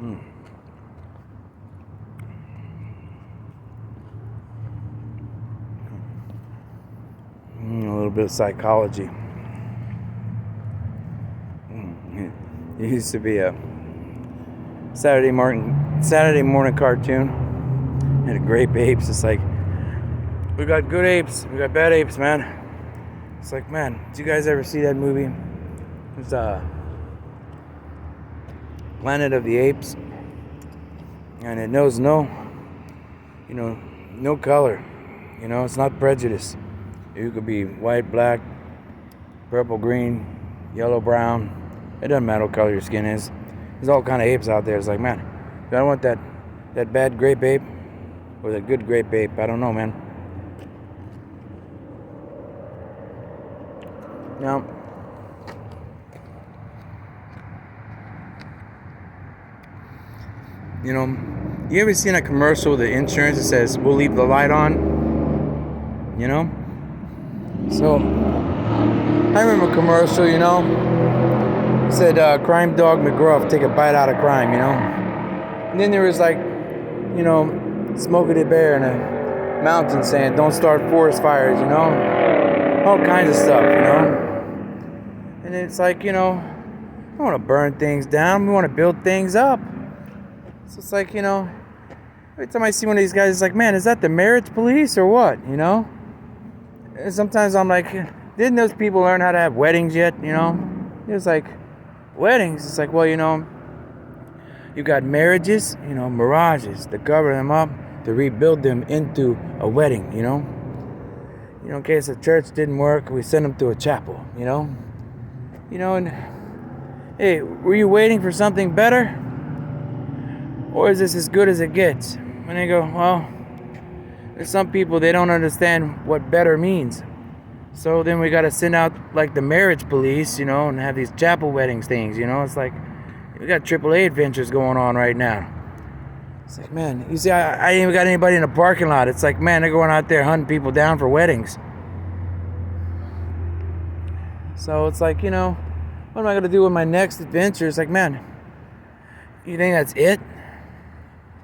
Mm. A little bit of psychology. It used to be a Saturday morning cartoon. Had a grape apes. It's like, we got good apes, we got bad apes, man. It's like, man, did you guys ever see that movie? It's Planet of the Apes, and it knows no color. It's not prejudice. You could be white, black, purple, green, yellow, brown. It doesn't matter what color your skin is. There's all kind of apes out there. It's like, man, do I want that bad grape ape or that good grape ape? I don't know, man. Now, you ever seen a commercial with the insurance that says, we'll leave the light on? So, I remember a commercial, it said, crime dog McGruff, take a bite out of crime, And then there was like, Smokey the Bear in a mountain saying, don't start forest fires, all kinds of stuff, And it's like, we don't want to burn things down, we want to build things up. So it's like, every time I see one of these guys, it's like, man, is that the marriage police or what, And sometimes I'm like, didn't those people learn how to have weddings yet, It was like, weddings, it's like, well, you got marriages, mirages to cover them up, to rebuild them into a wedding, in case the church didn't work, we send them to a chapel, and hey, were you waiting for something better? Or is this as good as it gets? And they go, well, there's some people, they don't understand what better means. So then we got to send out like the marriage police, and have these chapel weddings things, It's like, we got AAA adventures going on right now. It's like, man, you see, I ain't even got anybody in the parking lot. It's like, man, they're going out there hunting people down for weddings. So it's like, what am I going to do with my next adventure? It's like, man, you think that's it?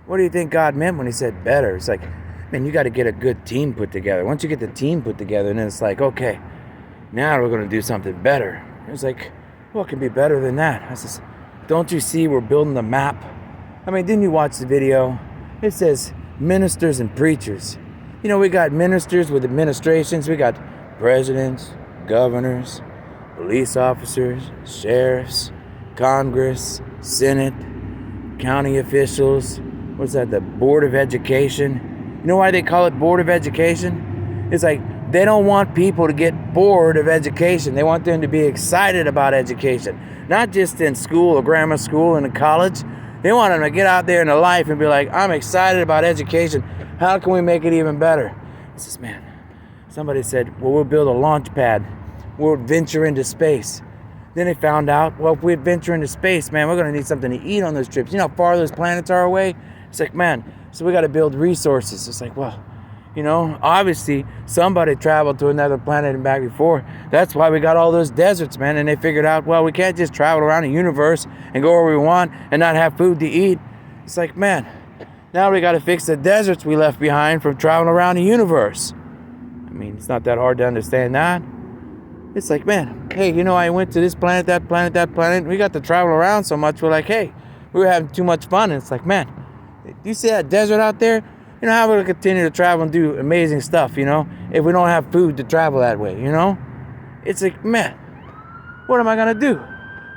What do you think God meant when he said better? It's like, man, you got to get a good team put together. Once you get the team put together, then it's like, okay, now we're going to do something better. It's like, what can be better than that? I says, don't you see we're building the map? I mean, didn't you watch the video? It says ministers and preachers. We got ministers with administrations. We got presidents, governors, police officers, sheriffs, Congress, Senate, county officials. What's that? The Board of Education. You know why they call it Board of Education? It's like they don't want people to get bored of education. They want them to be excited about education. Not just in school or grammar school and in college. They want them to get out there in their life and be like, I'm excited about education. How can we make it even better? It says, man, somebody said, well, we'll build a launch pad. We'll venture into space. Then they found out, well, if we venture into space, man, we're going to need something to eat on those trips. You know how far those planets are away? It's like, man, so we got to build resources. It's like, well, obviously somebody traveled to another planet and back before. That's why we got all those deserts, man. And they figured out, well, we can't just travel around the universe and go where we want and not have food to eat. It's like, man, now we got to fix the deserts we left behind from traveling around the universe. I mean, it's not that hard to understand that. It's like, man, hey, I went to this planet, that planet, that planet. We got to travel around so much. We're like, hey, we were having too much fun. And it's like, man, do you see that desert out there? How we're going to continue to travel and do amazing stuff, if we don't have food to travel that way, It's like, man, what am I going to do?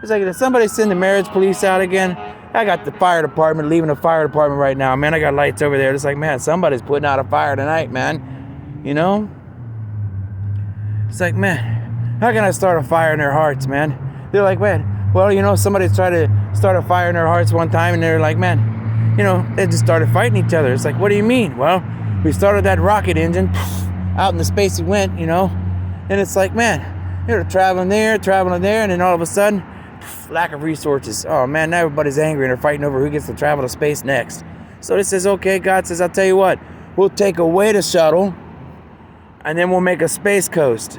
It's like, if somebody send the marriage police out again, I got the fire department, leaving the fire department right now, man. I got lights over there. It's like, man, somebody's putting out a fire tonight, man. It's like, man, how can I start a fire in their hearts, man? They're like, man, well, somebody's tried to start a fire in their hearts one time, and they're like, man, they just started fighting each other. It's like, what do you mean? Well, we started that rocket engine, out in the space it went, and it's like, man, they're traveling there, and then all of a sudden, lack of resources. Oh, man, now everybody's angry, and they're fighting over who gets to travel to space next. So it says, okay, God says, I'll tell you what, we'll take away the shuttle, and then we'll make a space coast.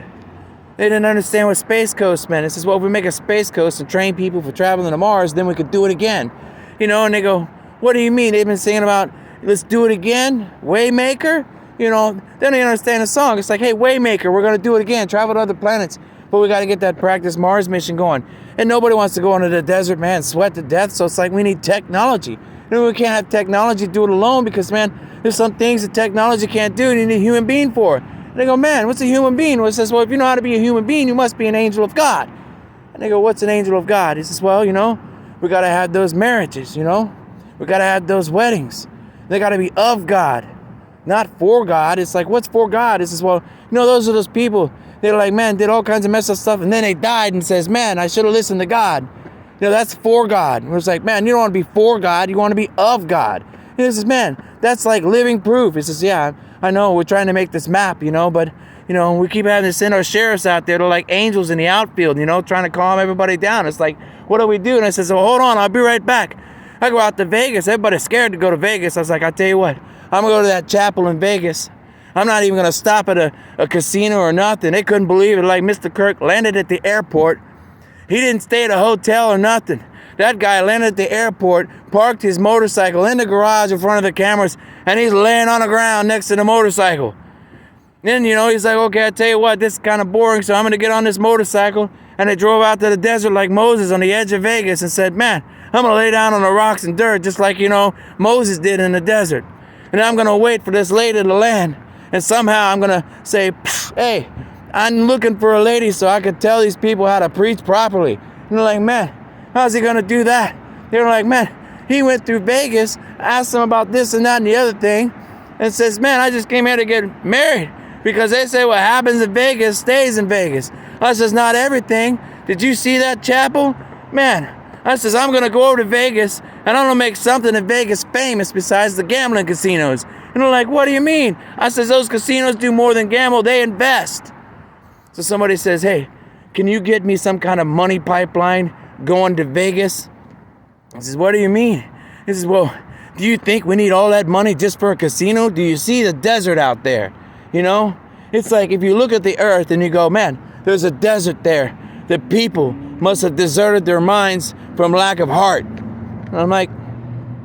They didn't understand what space coast meant. It says, well, if we make a space coast and train people for traveling to Mars, then we could do it again. And they go, what do you mean? They've been singing about, let's do it again, Waymaker. Then they understand the song. It's like, hey, Waymaker, we're going to do it again, travel to other planets. But we got to get that Practice Mars mission going. And nobody wants to go into the desert, man, sweat to death. So it's like we need technology. We can't have technology do it alone because, man, there's some things that technology can't do and you need a human being for. And they go, man, what's a human being? Well, it says, well, if you know how to be a human being, you must be an angel of God. And they go, what's an angel of God? He says, well, we got to have those marriages, we got to have those weddings. They got to be of God, not for God. It's like, what's for God? He says, well, those are those people. They're like, man, did all kinds of messed up stuff. And then they died and says, man, I should have listened to God. That's for God. It's like, man, you don't want to be for God. You want to be of God. He says, man, that's like living proof. He says, yeah, I know we're trying to make this map, but, we keep having to send our sheriffs out there to like angels in the outfield, trying to calm everybody down. It's like, what do we do? And I says, well, hold on, I'll be right back. I go out to Vegas. Everybody's scared to go to Vegas. I was like, I tell you what, I'm going to go to that chapel in Vegas. I'm not even going to stop at a casino or nothing. They couldn't believe it. Like Mr. Kirk landed at the airport. He didn't stay at a hotel or nothing. That guy landed at the airport, parked his motorcycle in the garage in front of the cameras, and he's laying on the ground next to the motorcycle. Then, he's like, okay, I tell you what, this is kind of boring, so I'm going to get on this motorcycle. And they drove out to the desert like Moses on the edge of Vegas and said, man, I'm going to lay down on the rocks and dirt just like, Moses did in the desert. And I'm going to wait for this lady to land. And somehow I'm going to say, hey, I'm looking for a lady so I could tell these people how to preach properly. And they're like, man, how's he going to do that? They're like, man, he went through Vegas, asked them about this and that and the other thing, and says, man, I just came here to get married. Because they say what happens in Vegas stays in Vegas. I says, not everything. Did you see that chapel? Man, I says, I'm going to go over to Vegas and I'm going to make something in Vegas famous besides the gambling casinos. And they're like, what do you mean? I says, those casinos do more than gamble. They invest. So somebody says, hey, can you get me some kind of money pipeline going to Vegas? I says, what do you mean? He says, well, do you think we need all that money just for a casino? Do you see the desert out there? It's like if you look at the earth and you go, man, there's a desert there. The people must have deserted their minds from lack of heart. And I'm like,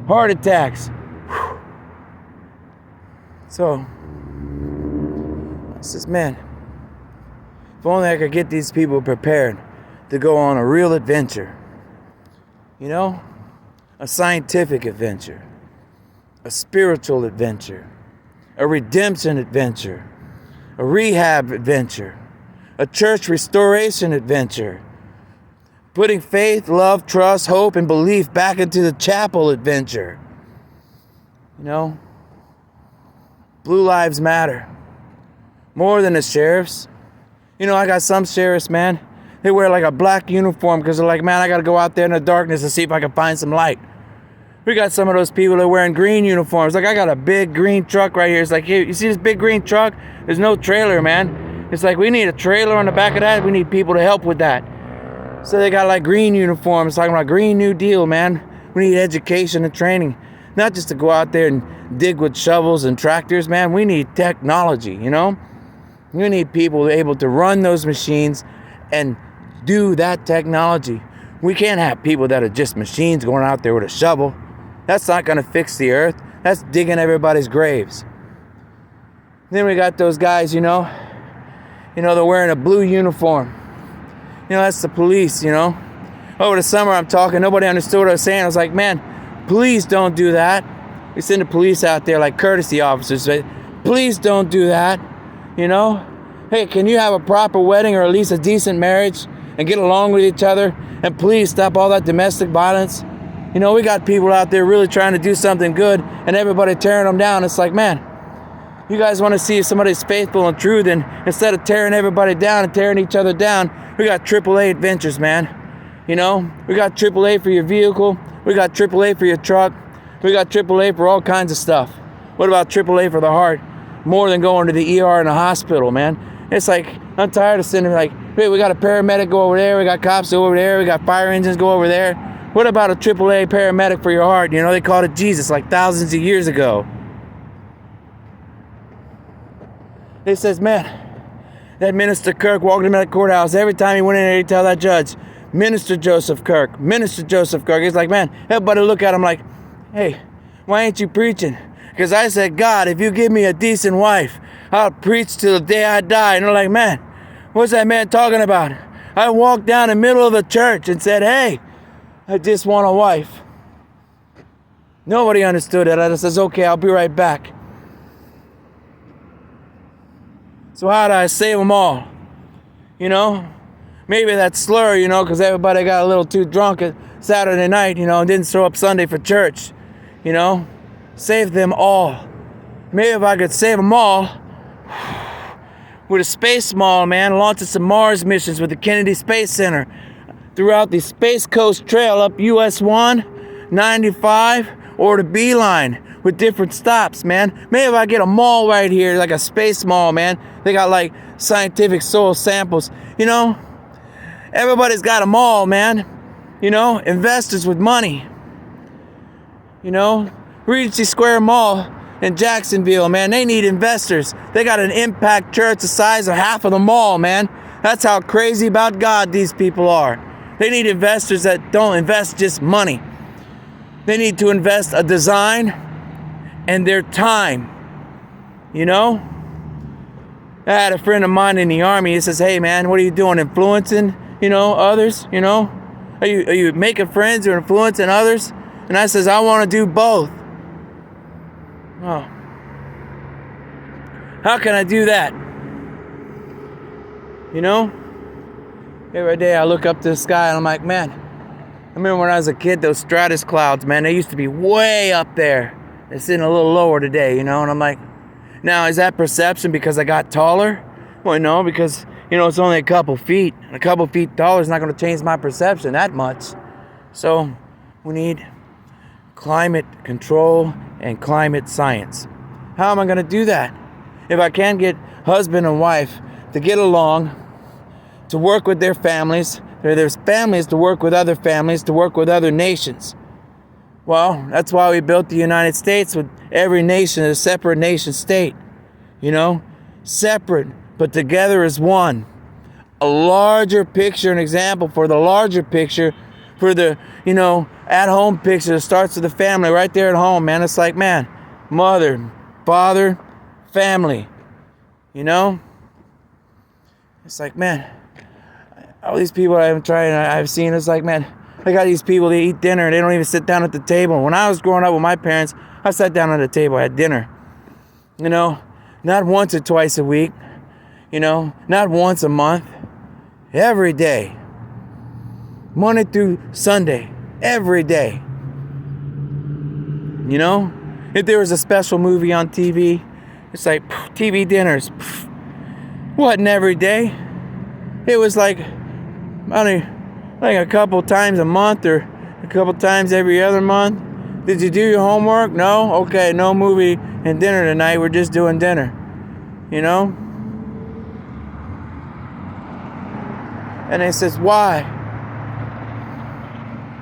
heart attacks. Whew. So, I says, man, if only I could get these people prepared to go on a real adventure. A scientific adventure, a spiritual adventure, a redemption adventure, a rehab adventure, a church restoration adventure, putting faith, love, trust, hope, and belief back into the chapel adventure. Blue lives matter more than the sheriffs. I got some sheriffs, man, they wear like a black uniform because they're like, man, I got to go out there in the darkness and see if I can find some light. We got some of those people that are wearing green uniforms. Like, I got a big green truck right here. It's like, hey, you see this big green truck? There's no trailer, man. It's like, we need a trailer on the back of that. We need people to help with that. So they got like green uniforms, talking about Green New Deal, man. We need education and training. Not just to go out there and dig with shovels and tractors, man. We need technology, We need people able to run those machines and do that technology. We can't have people that are just machines going out there with a shovel. That's not going to fix the earth. That's digging everybody's graves. Then we got those guys, they're wearing a blue uniform. That's the police, Over the summer, I'm talking, nobody understood what I was saying. I was like, man, please don't do that. We send the police out there like courtesy officers. But please don't do that, Hey, can you have a proper wedding or at least a decent marriage and get along with each other? And please stop all that domestic violence. We got people out there really trying to do something good and everybody tearing them down. It's like, man, you guys want to see if somebody's faithful and true, then instead of tearing everybody down and tearing each other down, we got AAA adventures, man. We got AAA for your vehicle. We got AAA for your truck. We got AAA for all kinds of stuff. What about AAA for the heart? More than going to the ER in the hospital, man. It's like, I'm tired of sitting like, hey, we got a paramedic go over there. We got cops over there. We got fire engines go over there. What about a AAA paramedic for your heart? They called it Jesus like thousands of years ago. It says, man, that Minister Kirk walked into that courthouse. Every time he went in there, he'd tell that judge, Minister Joseph Kirk, Minister Joseph Kirk. He's like, man, everybody look at him like, hey, why ain't you preaching? Because I said, God, if you give me a decent wife, I'll preach till the day I die. And they're like, man, what's that man talking about? I walked down the middle of the church and said, hey, I just want a wife. Nobody understood it. I just says, okay, I'll be right back. So how do I save them all? You know, maybe that slur, you know, because everybody got a little too drunk at Saturday night, you know, and didn't show up Sunday for church. You know, save them all. Maybe if I could save them all with a space mall, man, launching some Mars missions with the Kennedy Space Center throughout the Space Coast Trail up US 1, 95, or the Beeline with different stops, man. Maybe if I get a mall right here, like a space mall, man. They got like scientific soil samples. You know, everybody's got a mall, man. You know, investors with money. You know, Regency Square Mall in Jacksonville, man, they need investors. They got an impact church the size of half of the mall, man. That's how crazy about God these people are. They need investors that don't invest just money. They need to invest a design and their time. You know? I had a friend of mine in the Army. He says, hey, man, what are you doing? Influencing, you know, others? You know? Are you making friends or influencing others? And I says, I want to do both. Oh. How can I do that? You know? Every day I look up to the sky and I'm like, man, I remember when I was a kid, those stratus clouds, man, they used to be way up there. They're sitting a little lower today, you know? And I'm like, now, is that perception because I got taller? Well, no, because, you know, it's only a couple feet. And a couple feet taller is not going to change my perception that much. So, we need climate control and climate science. How am I going to do that? If I can't get husband and wife to get along, to work with their families, or there's families to work with other families, to work with other nations. Well, that's why we built the United States with every nation a separate nation state. You know, separate, but together as one. A larger picture, an example for the larger picture, for the, you know, at-home picture that starts with the family right there at home, man. It's like, man, mother, father, family, you know? It's like, man, all these people I've seen, it's like, man, I got these people, they eat dinner, they don't even sit down at the table. When I was growing up with my parents, I sat down at the table, I had dinner. You know, not once or twice a week, you know, not once a month, every day. Monday through Sunday, every day. You know, if there was a special movie on TV, it's like TV dinners. Wasn't every day. It was like only like a couple times a month or a couple times every other month. Did you do your homework? No? Okay, no movie and dinner tonight. We're just doing dinner. You know? And they says, why?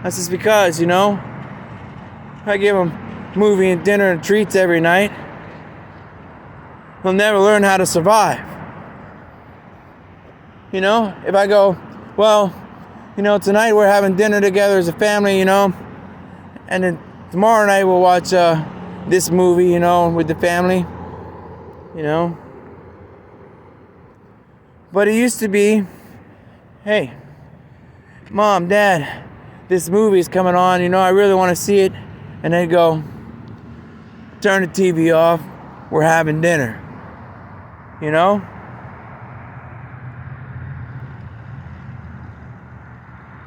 I says, because, you know, I give them movie and dinner and treats every night. They'll never learn how to survive. You know, if I go, well, you know, tonight we're having dinner together as a family, you know, and then tomorrow night we'll watch this movie, you know, with the family, you know. But it used to be, hey, Mom, Dad, this movie's coming on, you know, I really want to see it. And they'd go, turn the TV off, we're having dinner, you know.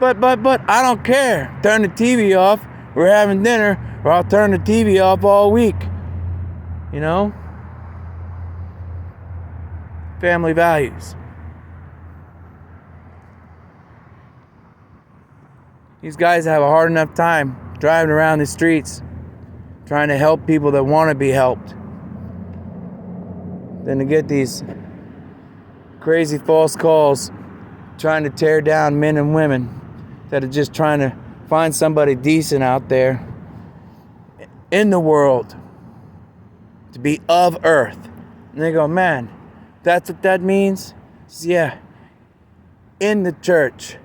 But I don't care. Turn the TV off, we're having dinner, or I'll turn the TV off all week. You know? Family values. These guys have a hard enough time driving around the streets trying to help people that want to be helped than to get these crazy false calls trying to tear down men and women that are just trying to find somebody decent out there in the world to be of earth. And they go, man, that's what that means? Yeah. In the church,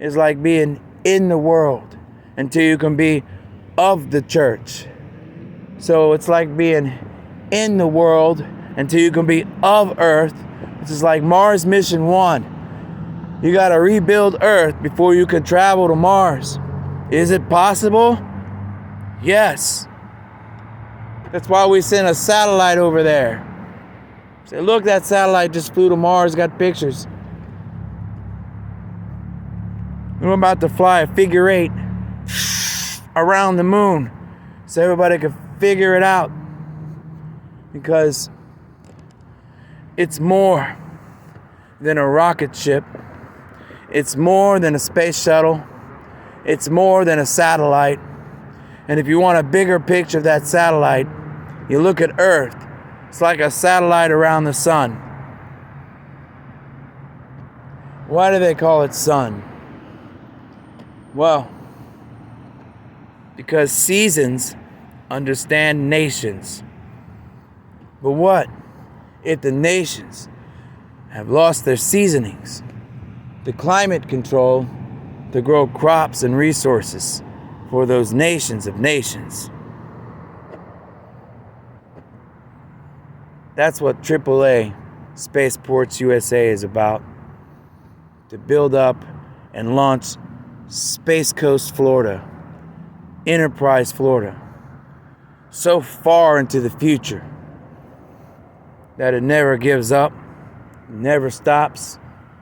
is like being in the world until you can be of the church. So it's like being in the world until you can be of Earth, which is like Mars Mission 1. You got to rebuild Earth before you can travel to Mars. Is it possible? Yes. That's why we sent a satellite over there. Say, look, that satellite just flew to Mars, got pictures. We're about to fly a figure 8 around the moon so everybody can figure it out. Because it's more than a rocket ship. It's more than a space shuttle. It's more than a satellite. And if you want a bigger picture of that satellite, you look at Earth. It's like a satellite around the sun. Why do they call it sun? Well, because seasons understand nations. But what if the nations have lost their seasonings, the climate control to grow crops and resources for those nations of nations? That's what A.A.A. Spaceports USA is about. To build up and launch Space Coast Florida, Enterprise Florida, so far into the future that it never gives up, never stops,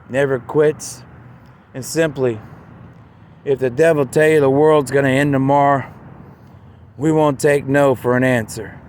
never quits. And simply, if the devil tell you the world's going to end tomorrow, we won't take no for an answer.